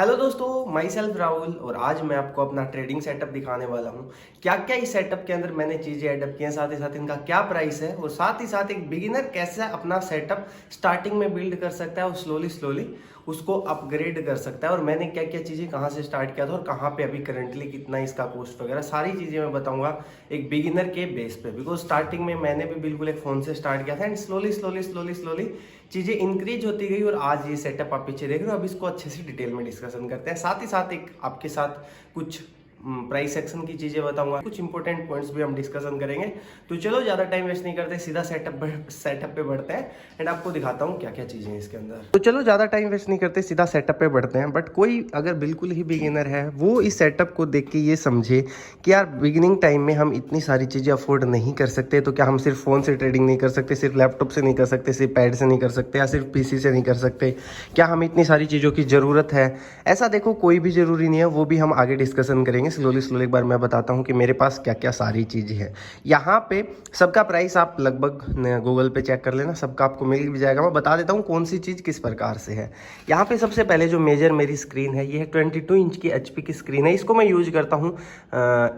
Hello दोस्तों, my self Rahul और आज मैं आपको अपना ट्रेडिंग सेटअप दिखाने वाला हूँ। क्या क्या इस सेटअप के अंदर मैंने चीज़ें एडअप की हैं, साथ ही साथ इनका क्या प्राइस है और साथ ही साथ एक बिगिनर कैसे अपना सेटअप स्टार्टिंग में बिल्ड कर सकता है और स्लोली स्लोली उसको अपग्रेड कर सकता है। और मैंने क्या क्या चीज़ें कहाँ से स्टार्ट किया था और कहाँ पे अभी करंटली कितना इसका कॉस्ट वगैरह सारी चीज़ें मैं बताऊँगा एक बिगिनर के बेस पे। बिकॉज स्टार्टिंग में मैंने भी बिल्कुल एक फ़ोन से स्टार्ट किया था and slowly slowly slowly slowly चीज़ें इंक्रीज होती गई और आज ये सेटअप आप पीछे देख रहे हो। अब इसको अच्छे से डिटेल में डिस्कशन करते हैं, साथ ही साथ एक आपके साथ कुछ प्राइस सेक्शन की चीज़ें बताऊंगा, कुछ इंपॉर्टेंट पॉइंट्स भी हम डिस्कशन करेंगे। तो चलो ज़्यादा टाइम वेस्ट नहीं करते, सीधा सेटअप पे बढ़ते हैं एंड आपको दिखाता हूँ क्या क्या चीज़ें हैं इसके अंदर। तो चलो ज़्यादा टाइम वेस्ट नहीं करते, सीधा सेटअप पे बढ़ते हैं। बट कोई अगर बिल्कुल ही बिगिनर है वो इस सेटअप को देख के ये समझे कि यार बिगिनिंग टाइम में हम इतनी सारी चीज़ें अफोर्ड नहीं कर सकते, तो क्या हम सिर्फ फ़ोन से ट्रेडिंग नहीं कर सकते, सिर्फ लैपटॉप से नहीं कर सकते, सिर्फ पैड से नहीं कर सकते या सिर्फ पीसी से नहीं कर सकते? क्या हम इतनी सारी चीज़ों की ज़रूरत है? ऐसा देखो, कोई भी ज़रूरी नहीं है, वो भी हम आगे डिस्कशन करेंगे स्लोली स्लोली। एक बार मैं बताता हूँ कि मेरे पास क्या क्या सारी चीज़ें हैं। यहाँ पे सबका प्राइस आप लगभग गूगल पे चेक कर लेना, सबका आपको मिल भी जाएगा। मैं बता देता हूँ कौन सी चीज़ किस प्रकार से है। यहाँ पे सबसे पहले जो मेजर मेरी स्क्रीन है, ये है 22 इंच की HP की स्क्रीन है। इसको मैं यूज करता हूँ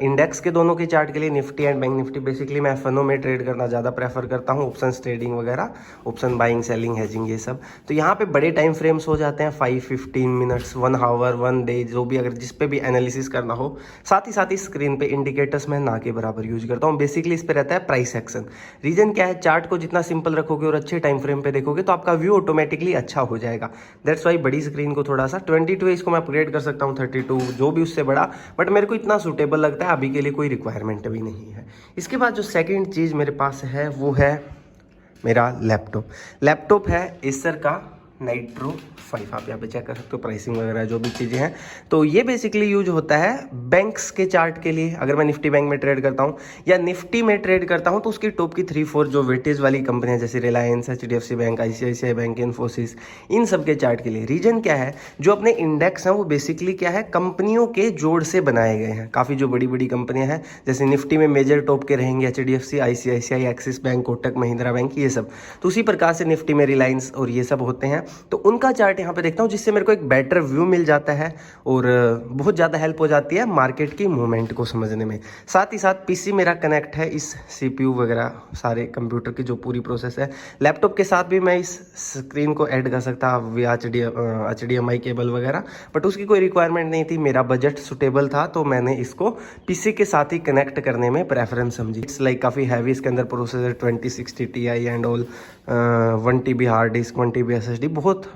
इंडेक्स के दोनों के चार्ट के लिए, Nifty and bank Nifty. Basically मैं FNO में ट्रेड करना ज़्यादा प्रेफर करता हूँ, ऑप्शन ट्रेडिंग वगैरह, ऑप्शन बाइंग सेलिंग हेजिंग ये सब। तो यहाँ पे बड़े टाइम फ्रेम्स हो जाते हैं, 5 15 मिनट्स, 1 आवर, 1 डे, जो भी अगर जिस पे भी एनालिसिस करना हो। साथ ही साथ इस स्क्रीन पे इंडिकेटर्स मैं ना के बराबर यूज करता हूँ। बेसिकली इस पे रहता है प्राइस एक्शन। रीजन क्या है, चार्ट को जितना सिंपल रखोगे और अच्छे टाइम फ्रेम पे देखोगे तो आपका व्यू ऑटोमेटिकली अच्छा हो जाएगा। दैट्स वाई बड़ी स्क्रीन को थोड़ा सा 22 है, इसको मैं अपग्रेड कर सकता हूँ 32, जो भी उससे बड़ा, बट मेरे को इतना सूटेबल लगता है, अभी के लिए कोई रिक्वायरमेंट भी नहीं है। इसके बाद जो सेकेंड चीज़ मेरे पास है वो है मेरा लैपटॉप है एसर का नाइट्रो 5। आप यहाँ पे चेक कर सकते हो प्राइसिंग वगैरह जो भी चीज़ें हैं। तो ये बेसिकली यूज होता है बैंक्स के चार्ट के लिए। अगर मैं निफ्टी बैंक में ट्रेड करता हूँ या निफ्टी में ट्रेड करता हूँ तो उसकी टॉप की 3-4 जो वेटेज वाली कंपनियां जैसे Reliance, HDFC bank, ICICI bank, Infosys, इन सब के चार्ट के लिए। रीजन क्या है, जो अपने इंडेक्स हैं वो बेसिकली क्या है, कंपनियों के जोड़ से बनाए गए हैं। काफ़ी जो बड़ी बड़ी कंपनियां हैं, जैसे निफ्टी में मेजर टॉप के रहेंगे HDFC, ICICI, axis bank, Kotak Mahindra bank, ये सब। तो उसी प्रकार से निफ्टी में रिलायंस और ये सब होते हैं। तो उनका चार्ट यहाँ पे देखता हूँ, जिससे मेरे को एक बेटर व्यू मिल जाता है और बहुत ज़्यादा हेल्प हो जाती है मार्केट की मूवमेंट को समझने में। साथ ही साथ पीसी मेरा कनेक्ट है इस CPU वगैरह सारे कंप्यूटर की जो पूरी प्रोसेस है। लैपटॉप के साथ भी मैं इस स्क्रीन को ऐड कर सकता via HDMI केबल वगैरह, बट उसकी कोई रिक्वायरमेंट नहीं थी, मेरा बजट सुटेबल था, तो मैंने इसको पीसी के साथ ही कनेक्ट करने में प्रेफरेंस समझी। इट्स लाइक काफ़ी हैवी इसके अंदर processor, 2060 Ti and all, 1 TB hard disk, 1 TB SSD, बहुत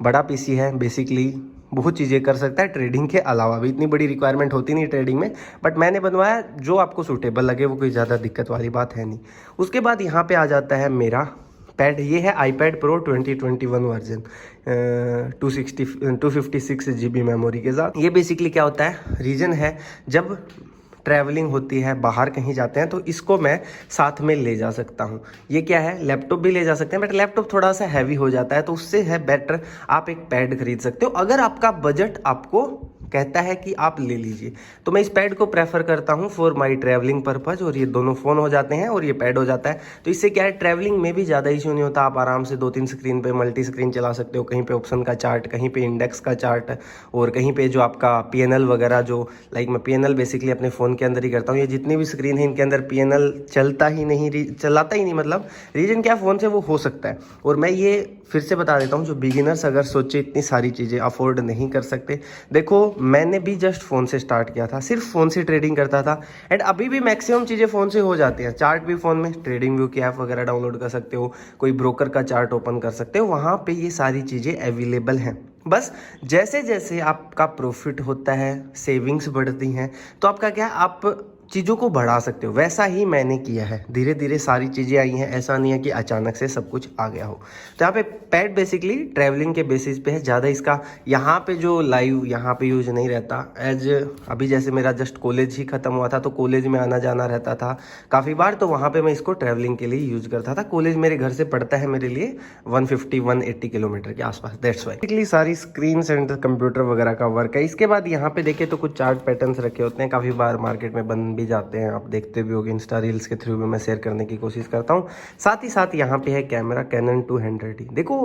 बड़ा पीसी है। बेसिकली बहुत चीज़ें कर सकता है ट्रेडिंग के अलावा भी, इतनी बड़ी रिक्वायरमेंट होती नहीं ट्रेडिंग में, बट मैंने बनवाया जो आपको सूटेबल लगे, वो कोई ज़्यादा दिक्कत वाली बात है नहीं। उसके बाद यहाँ पे आ जाता है मेरा पैड। ये है iPad Pro 2021 version, 256 GB memory के साथ। ये बेसिकली क्या होता है, रीजन है जब ट्रैवलिंग होती है, बाहर कहीं जाते हैं, तो इसको मैं साथ में ले जा सकता हूँ। ये क्या है, लैपटॉप भी ले जा सकते हैं, बट लैपटॉप थोड़ा सा हैवी हो जाता है, तो उससे है बेटर आप एक पैड खरीद सकते हो अगर आपका बजट आपको कहता है कि आप ले लीजिए। तो मैं इस पैड को प्रेफर करता हूँ फॉर माई ट्रैवलिंग पर्पज। और ये दोनों फ़ोन हो जाते हैं और ये पैड हो जाता है, तो इससे क्या है, ट्रैवलिंग में भी ज़्यादा इशू नहीं होता। आप आराम से 2-3 स्क्रीन पे मल्टी स्क्रीन चला सकते हो, कहीं पे ऑप्शन का चार्ट, कहीं पे इंडेक्स का चार्ट, और कहीं पे जो आपका PNL वगैरह, जो लाइक मैं PNL बेसिकली अपने फ़ोन के अंदर ही करता हूँ। ये जितनी भी स्क्रीन है इनके अंदर PNL चलाता ही नहीं, मतलब रीजन क्या, फ़ोन से वो हो सकता है। और मैं ये फिर से बता देता हूँ, जो बिगिनर्स अगर सोचे इतनी सारी चीज़ें अफोर्ड नहीं कर सकते, देखो मैंने भी जस्ट फ़ोन से स्टार्ट किया था, सिर्फ फ़ोन से ट्रेडिंग करता था, एंड अभी भी मैक्सिमम चीज़ें फ़ोन से हो जाती हैं। चार्ट भी फ़ोन में, ट्रेडिंग व्यू की ऐप वगैरह डाउनलोड कर सकते हो, कोई ब्रोकर का चार्ट ओपन कर सकते हो, वहाँ पे ये सारी चीज़ें अवेलेबल हैं। बस जैसे जैसे आपका प्रॉफिट होता है, सेविंग्स बढ़ती हैं, तो आपका क्या है, आप चीज़ों को बढ़ा सकते हो। वैसा ही मैंने किया है, धीरे धीरे सारी चीज़ें आई हैं, ऐसा नहीं है कि अचानक से सब कुछ आ गया हो। तो यहाँ पे पैड बेसिकली ट्रैवलिंग के बेसिस पे है ज़्यादा। इसका यहाँ पे जो लाइव यहाँ पे यूज नहीं रहता, एज अभी जैसे मेरा जस्ट कॉलेज ही ख़त्म हुआ था, तो कॉलेज में आना जाना रहता था काफ़ी बार, तो वहाँ पर मैं इसको ट्रैवलिंग के लिए यूज करता था। कॉलेज मेरे घर से पड़ता है मेरे लिए 150-180 किलोमीटर के आसपास, दैट्स वाई बेसिकली सारी स्क्रीन एंड कंप्यूटर वगैरह का वर्क है। इसके बाद यहाँ पे देखें तो कुछ चार्ट पैटर्न्स रखे होते हैं, काफ़ी बार मार्केट में बन भी जाते हैं, आप देखते भी होगे, इंस्टा रील्स के थ्रू भी मैं शेयर करने की कोशिश करता हूँ। साथ ही साथ यहाँ पे है कैमरा, कैनन 200D। देखो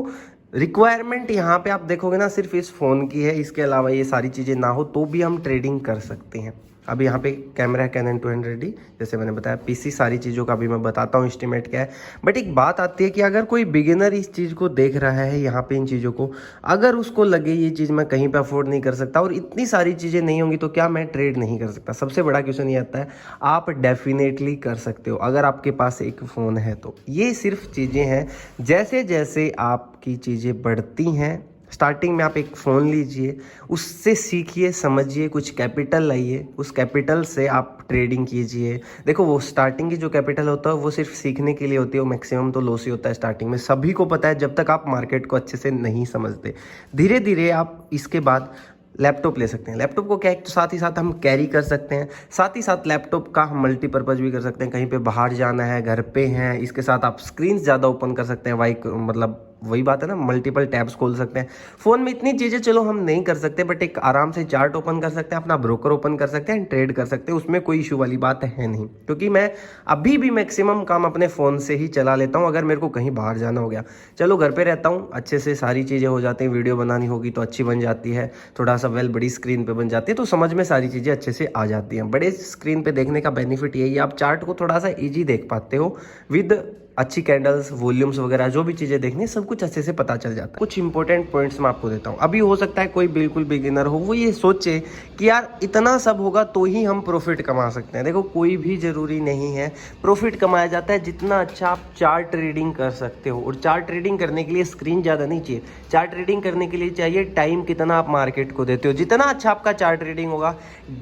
रिक्वायरमेंट यहाँ पे आप देखोगे ना सिर्फ इस फ़ोन की है, इसके अलावा ये सारी चीज़ें ना हो तो भी हम ट्रेडिंग कर सकते हैं। अभी यहाँ पे कैमरा है कैनन 200D, जैसे मैंने बताया पीसी, सारी चीज़ों का भी मैं बताता हूँ एस्टिमेट क्या है। बट एक बात आती है कि अगर कोई बिगिनर इस चीज़ को देख रहा है यहाँ पे, इन चीज़ों को, अगर उसको लगे ये चीज़ मैं कहीं पे अफोर्ड नहीं कर सकता और इतनी सारी चीज़ें नहीं होंगी तो क्या मैं ट्रेड नहीं कर सकता, सबसे बड़ा क्वेश्चन ये आता है। आप डेफिनेटली कर सकते हो अगर आपके पास एक फ़ोन है तो। ये सिर्फ चीज़ें हैं, जैसे जैसे आपकी चीज़ें बढ़ती हैं, स्टार्टिंग में आप एक फ़ोन लीजिए, उससे सीखिए, समझिए, कुछ कैपिटल लाइए, उस कैपिटल से आप ट्रेडिंग कीजिए। देखो वो स्टार्टिंग की जो कैपिटल होता है वो सिर्फ सीखने के लिए होती है, वो मैक्सिमम तो लॉस ही होता है स्टार्टिंग में, सभी को पता है, जब तक आप मार्केट को अच्छे से नहीं समझते। धीरे धीरे आप इसके बाद लैपटॉप ले सकते हैं। लैपटॉप को क्या है तो साथ ही साथ हम कैरी कर सकते हैं, साथ ही साथ लैपटॉप का हम मल्टीपर्पज़ भी कर सकते हैं, कहीं पे बाहर जाना है, घर पे हैं, इसके साथ आप स्क्रीन ज़्यादा ओपन कर सकते हैं, मतलब वही बात है ना, मल्टीपल टैब्स खोल सकते हैं। फ़ोन में इतनी चीज़ें चलो हम नहीं कर सकते, बट एक आराम से चार्ट ओपन कर सकते हैं, अपना ब्रोकर ओपन कर सकते हैं, ट्रेड कर सकते हैं, उसमें कोई इशू वाली बात है नहीं। क्योंकि मैं अभी भी मैक्सिमम काम अपने फ़ोन से ही चला लेता हूँ। अगर मेरे को कहीं बाहर जाना हो गया, चलो घर पे रहता हूँ, अच्छे से सारी चीज़ें हो जाती हैं, वीडियो बनानी होगी तो अच्छी बन जाती है, थोड़ा सा बड़ी स्क्रीन पे बन जाती है, तो समझ में सारी चीज़ें अच्छे से आ जाती हैं। बड़े स्क्रीन पे देखने का बेनिफिट यही है, आप चार्ट को थोड़ा सा ईजी देख पाते हो, विद अच्छी कैंडल्स, वॉल्यूम्स वगैरह जो भी चीज़ें देखनी है सब कुछ अच्छे से पता चल जाता है। कुछ इंपॉर्टेंट पॉइंट्स मैं आपको देता हूँ। अभी हो सकता है कोई बिल्कुल बिगिनर हो, वो ये सोचे कि यार इतना सब होगा तो ही हम प्रॉफिट कमा सकते हैं। देखो कोई भी ज़रूरी नहीं है, प्रॉफिट कमाया जाता है जितना अच्छा आप चार्ट ट्रेडिंग कर सकते हो। और चार्ट ट्रेडिंग करने के लिए स्क्रीन ज़्यादा नहीं चाहिए, चार्ट ट्रेडिंग करने के लिए चाहिए टाइम कितना आप मार्केट को देते हो। जितना अच्छा आपका चार्ट ट्रेडिंग होगा,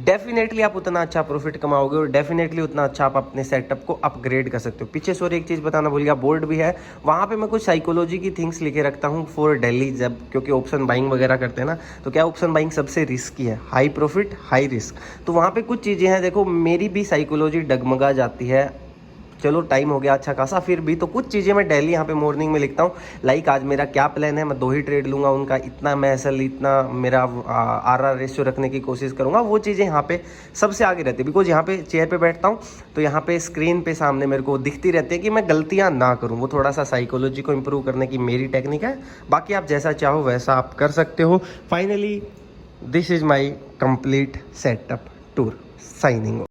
डेफिनेटली आप उतना अच्छा प्रॉफिट कमाओगे और डेफिनेटली उतना अच्छा आप अपने सेटअप को अपग्रेड कर सकते हो। पीछे सॉरी एक चीज़ बताना भूल गया, बोर्ड भी है, वहाँ पे मैं कुछ साइकोलॉजी की थिंग्स लिखे रखता हूँ फॉर दिल्ली, जब क्योंकि ऑप्शन बाइंग वगैरह करते हैं ना, तो क्या ऑप्शन बाइंग सबसे रिस्की है, हाई प्रॉफिट हाई रिस्क। तो वहाँ पे कुछ चीज़ें हैं, देखो मेरी भी साइकोलॉजी डगमगा जाती है, चलो टाइम हो गया अच्छा खासा, फिर भी तो कुछ चीज़ें मैं डेली यहाँ पे मॉर्निंग में लिखता हूँ। लाइक आज मेरा क्या प्लान है, मैं 2 ही ट्रेड लूँगा, उनका इतना मैं एसएल, इतना मेरा आरआर रेशियो रखने की कोशिश करूँगा। वो चीज़ें यहाँ पे सबसे आगे रहती है, बिकॉज यहाँ पे चेयर पे बैठता हूँ तो यहाँ पे स्क्रीन पे सामने मेरे को दिखती रहती है कि मैं गलतियाँ ना करूँ। वो थोड़ा सा साइकोलॉजी को इम्प्रूव करने की मेरी टेक्निक है, बाकी आप जैसा चाहो वैसा आप कर सकते हो। Finally this is my complete setup tour, signing.